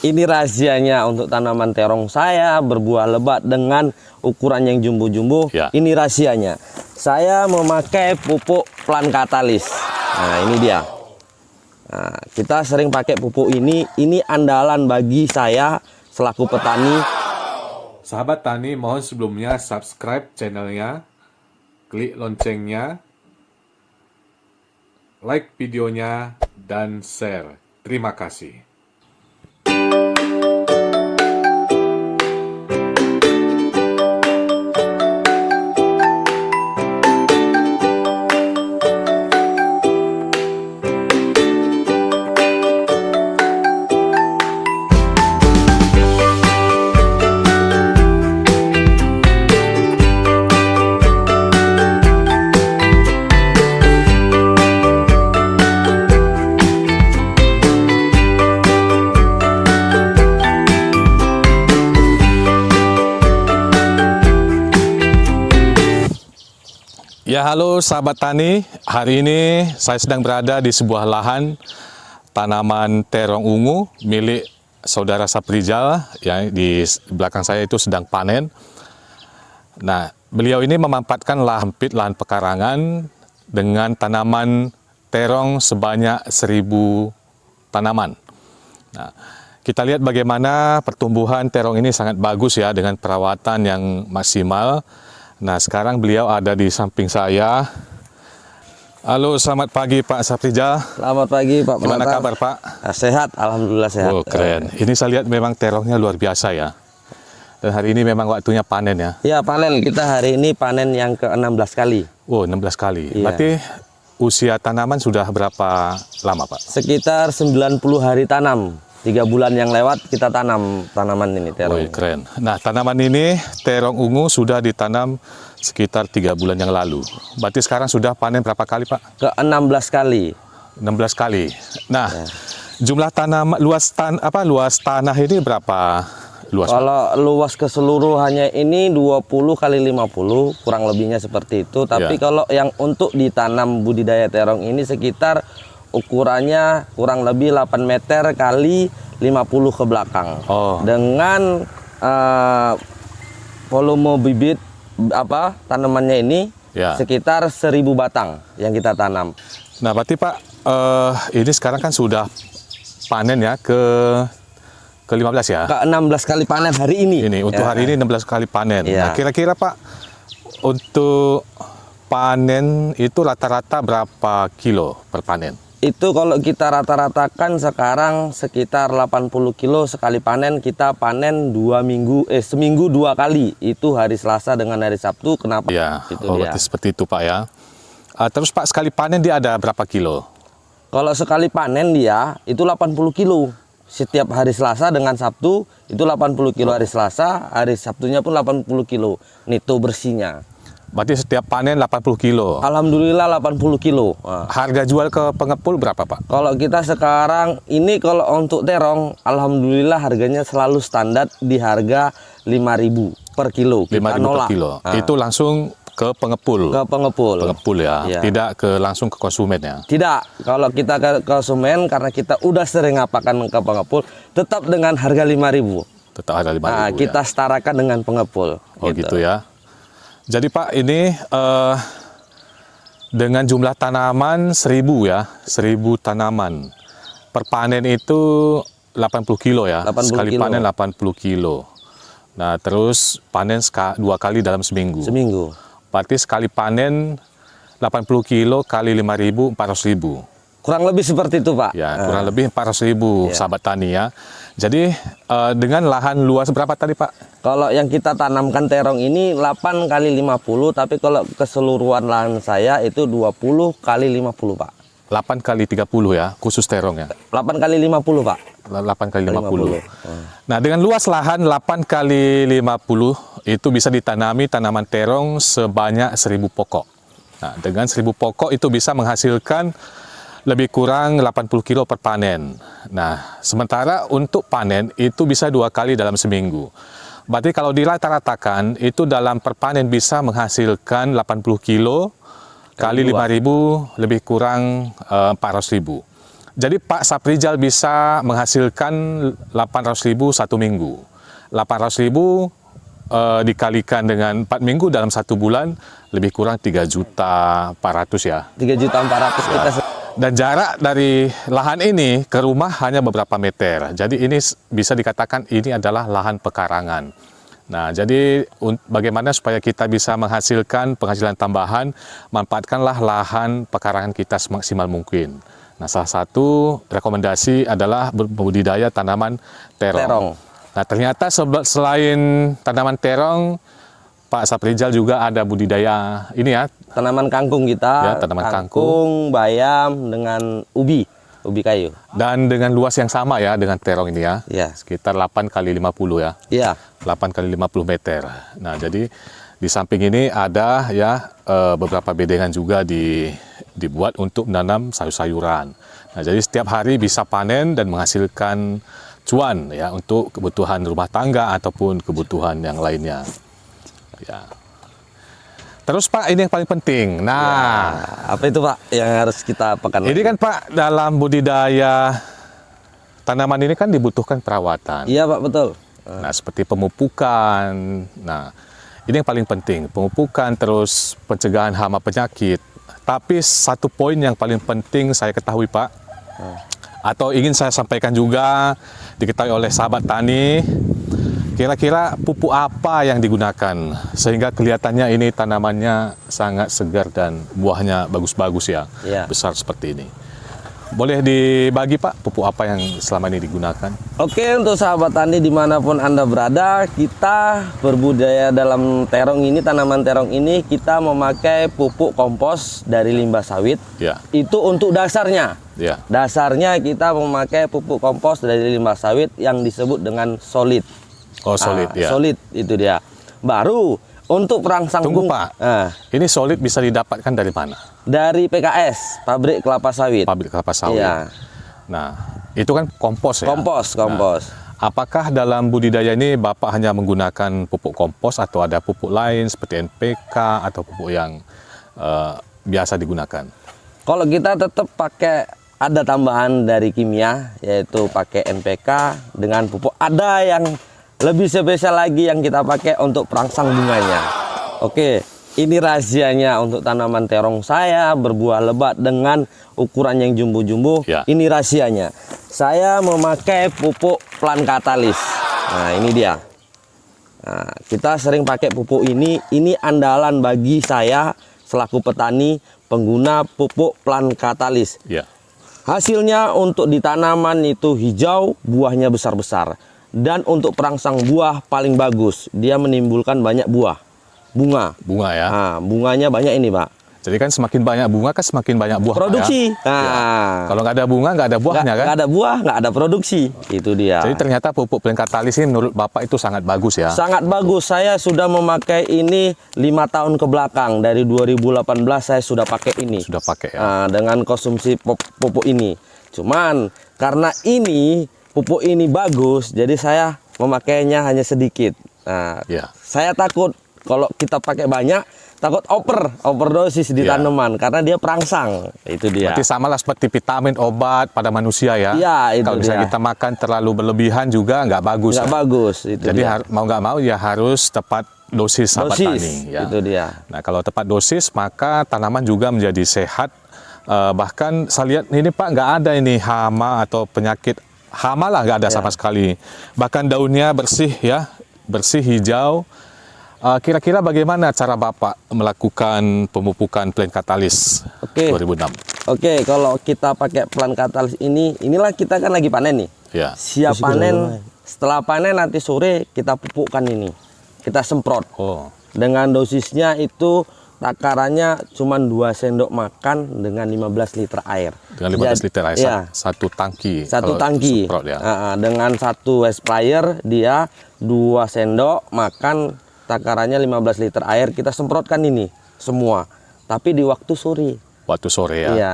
Ini rahasianya untuk tanaman terong saya berbuah lebat dengan ukuran yang jumbo-jumbo. Ya. Ini rahasianya. Saya memakai pupuk plant katalis. Nah, ini dia. Nah, kita sering pakai pupuk ini. Ini andalan bagi saya selaku petani. Sahabat tani, mohon sebelumnya subscribe channelnya, klik loncengnya, like videonya, dan share. Terima kasih. Ya, halo sahabat tani. Hari ini saya sedang berada di sebuah lahan tanaman terong ungu milik saudara Saprijal. Ya, di belakang saya itu sedang panen. Nah, beliau ini memanfaatkan lahan pekarangan dengan tanaman terong sebanyak 1000 tanaman. Nah, kita lihat bagaimana pertumbuhan terong ini sangat bagus ya, dengan perawatan yang maksimal. Nah, sekarang beliau ada di samping saya. Halo, selamat pagi Pak Saprijal. Selamat pagi Pak. Gimana kabar Pak? Sehat, alhamdulillah sehat. Oh, keren. Ini saya lihat memang terongnya luar biasa ya. Dan hari ini memang waktunya panen ya. Ya, panen. Kita hari ini panen yang ke-16 kali. Oh, 16 kali. Iya. Berarti usia tanaman sudah berapa lama Pak? Sekitar 90 hari tanam. 3 bulan yang lewat kita tanam tanaman ini terong. Oh, keren. Nah, tanaman ini terong ungu sudah ditanam sekitar 3 bulan yang lalu. Berarti sekarang sudah panen berapa kali Pak? Ke-16 kali. 16 kali. Nah, jumlah tanam luas tanah ini berapa luas? Kalau luas keseluruhannya ini 20 kali 50, kurang lebihnya seperti itu. Tapi kalau yang untuk ditanam budidaya terong ini sekitar ukurannya kurang lebih 8 meter kali 50 ke belakang. Oh. Dengan volume bibit tanamannya ini sekitar 1000 batang yang kita tanam. Nah, berarti Pak, ini sekarang kan sudah panen ya ke-15 ya? Ke-16 kali panen hari ini. Ini untuk hari ini 16 kali panen. Nah, kira-kira Pak, untuk panen itu rata-rata berapa kilo per panen? Itu kalau kita rata-ratakan sekarang sekitar 80 kilo sekali panen. Kita panen seminggu 2 kali. Itu hari Selasa dengan hari Sabtu. Kenapa? Ya, itu berarti seperti itu Pak ya. Terus Pak, sekali panen dia ada berapa kilo? Kalau sekali panen dia itu 80 kilo. Setiap hari Selasa dengan Sabtu itu 80 kilo hari Selasa. Hari Sabtunya pun 80 kilo. Nito bersihnya. Berarti setiap panen 80 kilo. Alhamdulillah 80 kilo. Harga jual ke pengepul berapa Pak? Kalau kita sekarang ini kalau untuk terong, alhamdulillah harganya selalu standar di harga 5.000 per kilo. 5.000 per kilo. Itu langsung ke pengepul. Ke pengepul. Pengepul ya. Tidak langsung ke konsumen ya. Tidak. Kalau kita ke konsumen karena kita udah sering ngapakan ke pengepul, tetap dengan harga 5.000. Tetap harga 5.000. Kita setarakan dengan pengepul. Oh gitu ya. Jadi Pak, ini dengan jumlah tanaman 1000 ya, 1000 tanaman. Per panen itu 80 kilo ya, 80 sekali kilo. panen 80 kilo. Nah, terus panen 2 kali dalam seminggu. Seminggu. Berarti sekali panen 80 kilo kali 5.000, 400.000. Kurang lebih seperti itu Pak. Ya, kurang lebih 400.000 sahabat tani ya. Jadi dengan lahan luas berapa tadi Pak? Kalau yang kita tanamkan terong ini 8 kali 50, tapi kalau keseluruhan lahan saya itu 20 kali 50 Pak. 8 kali 30 ya, khusus terong ya? 8 kali 50 Pak. 8 kali 50. Nah, dengan luas lahan 8 kali 50 itu bisa ditanami tanaman terong sebanyak 1000 pokok. Nah, dengan 1000 pokok itu bisa menghasilkan lebih kurang 80 kilo per panen. Nah, sementara untuk panen itu bisa 2 kali dalam seminggu. Berarti kalau dirata-ratakan itu dalam per panen bisa menghasilkan 80 kilo kali 5.000 lebih kurang 400.000. Jadi Pak Saprijal bisa menghasilkan 800.000 satu minggu. 800.000 dikalikan dengan 4 minggu dalam 1 bulan, lebih kurang 3.400.000 ya. 3.400.000 kita. Dan jarak dari lahan ini ke rumah hanya beberapa meter. Jadi ini bisa dikatakan ini adalah lahan pekarangan. Nah, jadi bagaimana supaya kita bisa menghasilkan penghasilan tambahan, manfaatkanlah lahan pekarangan kita semaksimal mungkin. Nah, salah satu rekomendasi adalah budidaya tanaman terong. Nah, ternyata selain tanaman terong, Pak Saprijal juga ada budidaya ini ya. Tanaman kangkung kita, Ya, tanaman kangkung, bayam dengan ubi kayu. Dan dengan luas yang sama ya dengan terong ini ya. Ya. Sekitar 8 kali 50 ya. Iya. 8 kali 50 meter. Nah, jadi di samping ini ada ya beberapa bedengan juga dibuat untuk menanam sayur-sayuran. Nah, jadi setiap hari bisa panen dan menghasilkan cuan ya untuk kebutuhan rumah tangga ataupun kebutuhan yang lainnya. Ya. Terus Pak, ini yang paling penting. Nah, Apa itu Pak yang harus kita apakan? ini kan Pak, dalam budidaya tanaman ini kan dibutuhkan perawatan. Iya Pak, betul. Nah, seperti pemupukan. Nah, ini yang paling penting, pemupukan, terus pencegahan hama penyakit. Tapi satu poin yang paling penting saya ketahui Pak, atau ingin saya sampaikan juga, diketahui oleh sahabat tani, kira-kira pupuk apa yang digunakan sehingga kelihatannya ini tanamannya sangat segar dan buahnya bagus-bagus ya, Iya. besar seperti ini. Boleh dibagi Pak, pupuk apa yang selama ini digunakan? Oke, untuk sahabat tani dimanapun Anda berada, kita berbudaya dalam terong ini, tanaman terong ini, kita memakai pupuk kompos dari limbah sawit. Ya, Itu untuk dasarnya. ya, Dasarnya kita memakai pupuk kompos dari limbah sawit yang disebut dengan solid. oh solid ya. Solid itu dia. Baru untuk perangsang Tunggu bunga. Pak, ini solid bisa didapatkan dari mana? Dari PKS, pabrik kelapa sawit. Pabrik kelapa sawit. Iya. Nah, itu kan kompos ya? Kompos. Nah, apakah dalam budidaya ini Bapak hanya menggunakan pupuk kompos atau ada pupuk lain seperti NPK atau pupuk yang biasa digunakan? Kalau kita tetap pakai, ada tambahan dari kimia, yaitu pakai NPK dengan pupuk. Ada yang lebih spesial lagi yang kita pakai untuk perangsang bunganya. Oke, ini rahasianya untuk tanaman terong saya berbuah lebat dengan ukuran yang jumbo-jumbo. Ya. Ini rahasianya. Saya memakai pupuk Plant Catalyst. Nah, ini dia. Nah, kita sering pakai pupuk ini. Ini andalan bagi saya selaku petani pengguna pupuk Plant Catalyst. Ya. Hasilnya untuk di tanaman itu hijau, buahnya besar-besar. Dan untuk perangsang buah paling bagus, dia menimbulkan banyak bunga. Bunga ya. Nah, bunganya banyak ini Pak. Jadi kan semakin banyak bunga kan semakin banyak buah. Pak, Produksi. ya? Nah, Kalau nggak ada bunga nggak ada buahnya kan? nggak ada buah, nggak ada produksi. Itu dia. Jadi ternyata pupuk Plant Catalyst ini menurut Bapak itu sangat bagus ya? Sangat bagus. Saya sudah memakai ini 5 tahun ke belakang. Dari 2018 saya sudah pakai ini. Sudah pakai ya? Nah, dengan konsumsi pupuk ini. Cuman karena ini pupuk ini bagus, jadi saya memakainya hanya sedikit. Nah, Ya. saya takut kalau kita pakai banyak, takut overdosis di Ya. tanaman karena dia perangsang. Itu dia. Berarti samalah seperti vitamin obat pada manusia ya? Iya, itu Kalau misalnya dia. kita makan terlalu berlebihan juga nggak bagus. Nggak ya? bagus. Itu Jadi dia. mau nggak mau ya harus tepat dosis sahabat tani. Ya. Itu dia. Nah, kalau tepat dosis maka tanaman juga menjadi sehat. Bahkan saya lihat ini Pak nggak ada ini hama atau penyakit. Hama lah nggak ada sama sekali. Bahkan daunnya bersih ya, bersih hijau. Kira-kira bagaimana cara Bapak melakukan pemupukan Plant Catalyst Oke. 2006? Oke, kalau kita pakai Plant Catalyst ini, inilah kita kan lagi panen nih. Ya. Siap panen, setelah panen nanti sore kita pupukkan ini. Kita semprot. Oh, Dengan dosisnya itu takarannya cuma 2 sendok makan dengan 15 liter air. dengan 15 liter air, Iya, satu tangki. satu kalau tangki. semprot ya. Dengan satu sprayer dia 2 sendok makan, takarannya 15 liter air. Kita semprotkan ini semua. Tapi di waktu sore. Waktu sore ya. Iya.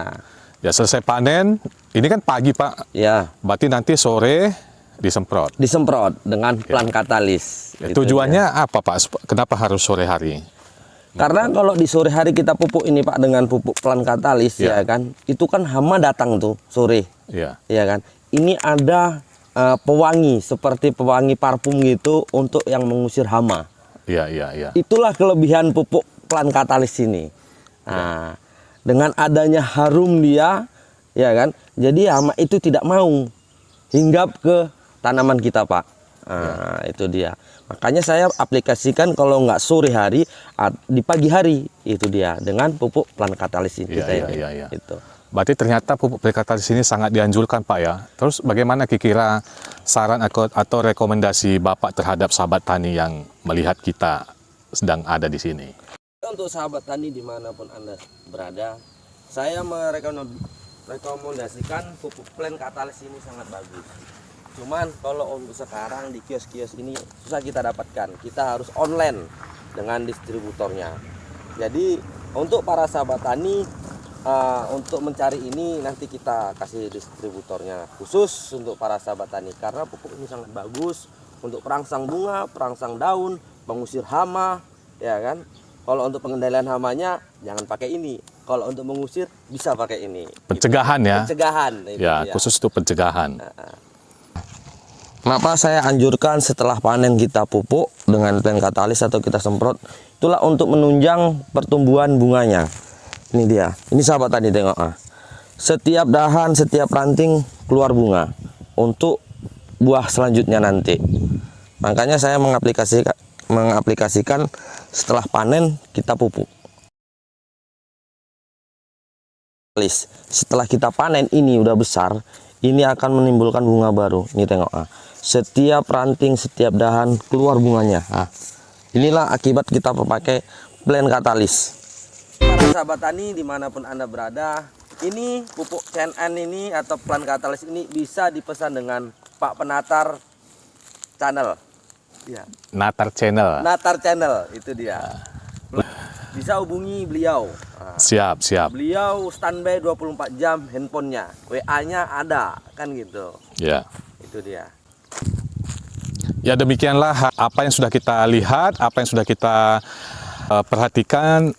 Ya selesai panen, ini kan pagi Pak. Ya, Berarti nanti sore disemprot. disemprot dengan Plant Catalyst. Ya, Itu tujuannya apa Pak? Kenapa harus sore hari? Karena kalau di sore hari kita pupuk ini Pak dengan pupuk pelan katalis ya kan, itu kan hama datang tuh sore, Ya. ya kan. Ini ada pewangi seperti pewangi parfum gitu untuk yang mengusir hama. Iya, iya, iya. Itulah kelebihan pupuk pelan katalis ini. Nah, dengan adanya harum dia, ya kan, jadi hama itu tidak mau hinggap ke tanaman kita Pak. Nah, itu dia. Makanya saya aplikasikan kalau nggak sore hari, di pagi hari itu dia dengan pupuk pelan katalis ini. Iya. Itu. Berarti ternyata pupuk pelekatalis ini sangat dianjurkan Pak ya. Terus bagaimana kira-kira saran atau rekomendasi Bapak terhadap sahabat tani yang melihat kita sedang ada di sini? Untuk sahabat tani dimanapun Anda berada, saya merekomendasikan pupuk pelan katalis ini sangat bagus. Cuman kalau untuk sekarang di kios-kios ini susah kita dapatkan. Kita harus online dengan distributornya. Jadi untuk para sahabat tani, untuk mencari ini nanti kita kasih distributornya khusus untuk para sahabat tani. Karena pupuk ini sangat bagus untuk perangsang bunga, perangsang daun, pengusir hama, ya kan. Kalau untuk pengendalian hamanya jangan pakai ini. Kalau untuk mengusir bisa pakai ini. Pencegahan ya? Pencegahan. Ya, khusus untuk pencegahan. Kenapa saya anjurkan setelah panen kita pupuk dengan pelan katalis atau kita semprot, itulah untuk menunjang pertumbuhan bunganya. Ini dia, ini sahabat tani tengok. Setiap dahan, setiap ranting keluar bunga untuk buah selanjutnya nanti. Makanya saya mengaplikasikan setelah panen kita pupuk. Setelah kita panen ini udah besar, ini akan menimbulkan bunga baru. Ini tengok. Setiap ranting, setiap dahan keluar bunganya. Inilah akibat kita memakai pelan katalis. Para sahabat tani dimanapun Anda berada, ini pupuk CNN ini atau pelan katalis ini bisa dipesan dengan Pak Penatar Channel. Ya. Natar Channel. Natar Channel itu dia. Bisa hubungi beliau. Siap. Beliau standby 24 jam handphonenya, WA-nya ada kan gitu. Ya. Itu dia. Ya demikianlah apa yang sudah kita lihat, apa yang sudah kita perhatikan,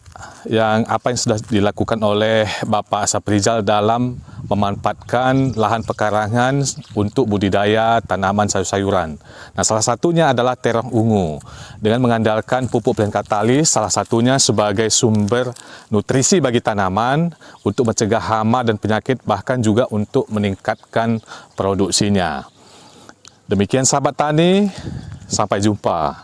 apa yang sudah dilakukan oleh Bapak Saprijal dalam memanfaatkan lahan pekarangan untuk budidaya tanaman sayur-sayuran. Nah, salah satunya adalah terong ungu. Dengan mengandalkan pupuk pelan katalis, salah satunya sebagai sumber nutrisi bagi tanaman untuk mencegah hama dan penyakit, bahkan juga untuk meningkatkan produksinya. Demikian sahabat tani, sampai jumpa.